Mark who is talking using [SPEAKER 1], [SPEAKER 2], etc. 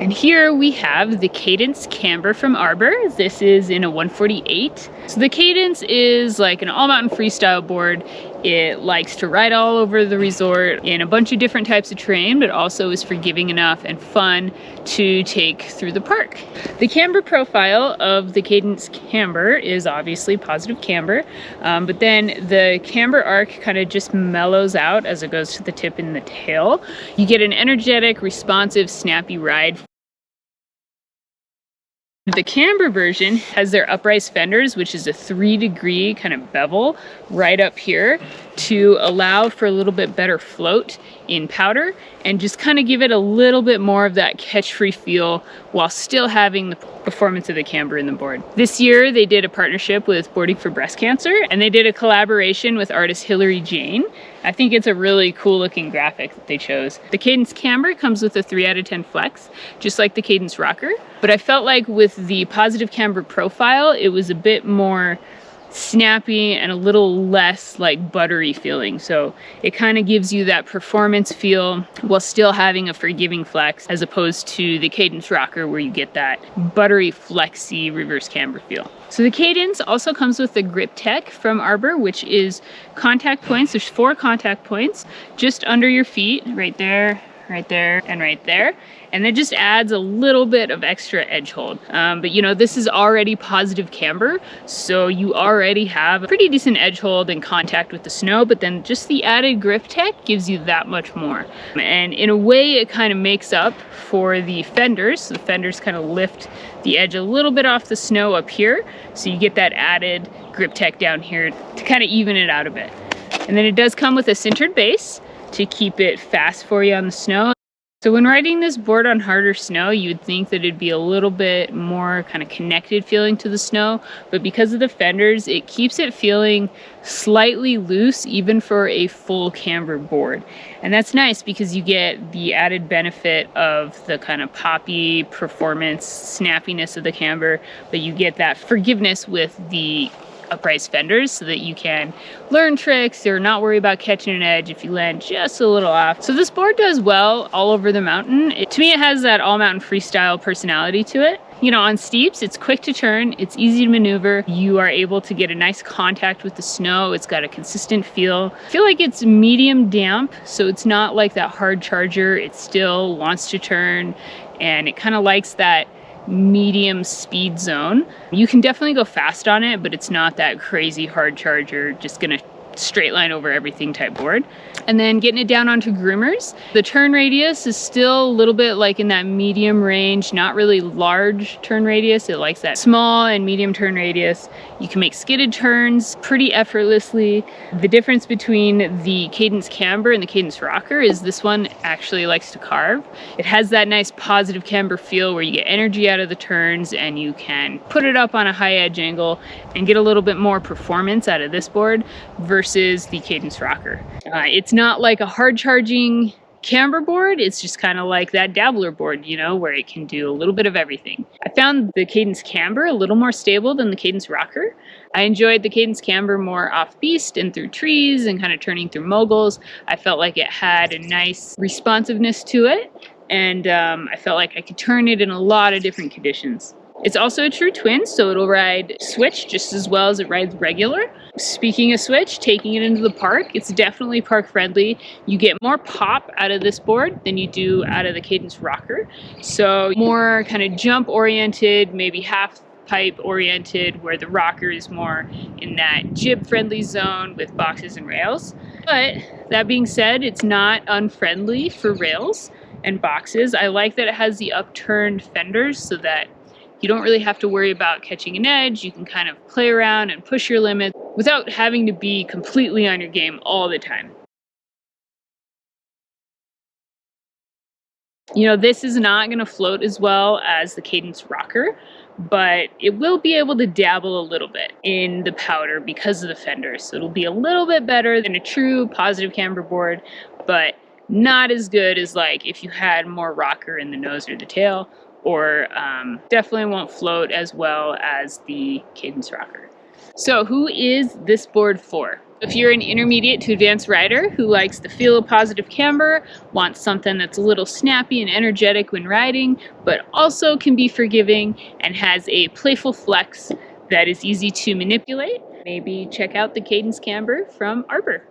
[SPEAKER 1] And here we have the Cadence Camber from Arbor. This is in a 148. So the Cadence is like an all-mountain freestyle board. It likes to ride all over the resort in a bunch of different types of terrain, but also is forgiving enough and fun to take through the park. The camber profile of the Cadence Camber is obviously positive camber, but then the camber arc kind of just mellows out as it goes to the tip and the tail. You get an energetic, responsive, snappy ride. The camber version has their Uprise Fenders, which is a 3-degree kind of bevel right up here to allow for a little bit better float in powder and just kind of give it a little bit more of that catch-free feel while still having the performance of the camber in the board. This year they did a partnership with Boarding for Breast Cancer, and they did a collaboration with artist Hillary Jane. I think it's a really cool looking graphic that they chose. The Cadence Camber comes with a 3 out of 10 flex, just like the Cadence Rocker, but I felt like with the positive camber profile, it was a bit more snappy and a little less like buttery feeling. So it kind of gives you that performance feel while still having a forgiving flex, as opposed to the Cadence Rocker where you get that buttery flexy reverse camber feel. So the Cadence also comes with the Grip Tech from Arbor, which is contact points. There's 4 contact points just under your feet, right there, and right there. And it just adds a little bit of extra edge hold. But you know, this is already positive camber, so you already have a pretty decent edge hold and contact with the snow, but then just the added Grip Tech gives you that much more. And in a way, it kind of makes up for the fenders. So the fenders kind of lift the edge a little bit off the snow up here, so you get that added Grip Tech down here to kind of even it out a bit. And then it does come with a sintered base to keep it fast for you on the snow. So when riding this board on harder snow, you would think that it'd be a little bit more kind of connected feeling to the snow, but because of the fenders, it keeps it feeling slightly loose even for a full camber board. And that's nice because you get the added benefit of the kind of poppy performance snappiness of the camber, but you get that forgiveness with the Uprise Fenders so that you can learn tricks or not worry about catching an edge if you land just a little off. So this board does well all over the mountain. To me, it has that all-mountain freestyle personality to it. You know, on steeps, it's quick to turn, it's easy to maneuver, you are able to get a nice contact with the snow, it's got a consistent feel. I feel like it's medium damp, so it's not like that hard charger, it still wants to turn, and it kind of likes that medium speed zone. You can definitely go fast on it, but it's not that crazy hard charger, just gonna straight line over everything type board. And then getting it down onto Groomers, the turn radius is still a little bit like in that medium range, not really large turn radius. It likes that small and medium turn radius. You can make skidded turns pretty effortlessly. The difference between the Cadence Camber and the Cadence Rocker is this one actually likes to carve. It has that nice positive camber feel where you get energy out of the turns and you can put it up on a high edge angle and get a little bit more performance out of this board versus the Cadence Rocker. It's not like a hard charging camber board, it's just kind of like that dabbler board, you know, where it can do a little bit of everything. I found the Cadence Camber a little more stable than the Cadence Rocker. I enjoyed the Cadence Camber more off piste and through trees and kind of turning through moguls. I felt like it had a nice responsiveness to it, and I felt like I could turn it in a lot of different conditions. It's also a true twin, so it'll ride switch just as well as it rides regular. Speaking of switch, taking it into the park, it's definitely park friendly. You get more pop out of this board than you do out of the Cadence Rocker. So more kind of jump oriented, maybe half pipe oriented, where the Rocker is more in that jib friendly zone with boxes and rails. But that being said, it's not unfriendly for rails and boxes. I like that it has the upturned fenders so that you don't really have to worry about catching an edge. You can kind of play around and push your limits without having to be completely on your game all the time. You know, this is not going to float as well as the Cadence Rocker, but it will be able to dabble a little bit in the powder because of the fenders. So it'll be a little bit better than a true positive camber board, but not as good as like if you had more rocker in the nose or the tail, or definitely won't float as well as the Cadence Rocker. So who is this board for? If you're an intermediate to advanced rider who likes the feel of positive camber, wants something that's a little snappy and energetic when riding, but also can be forgiving and has a playful flex that is easy to manipulate, maybe check out the Cadence Camber from Arbor.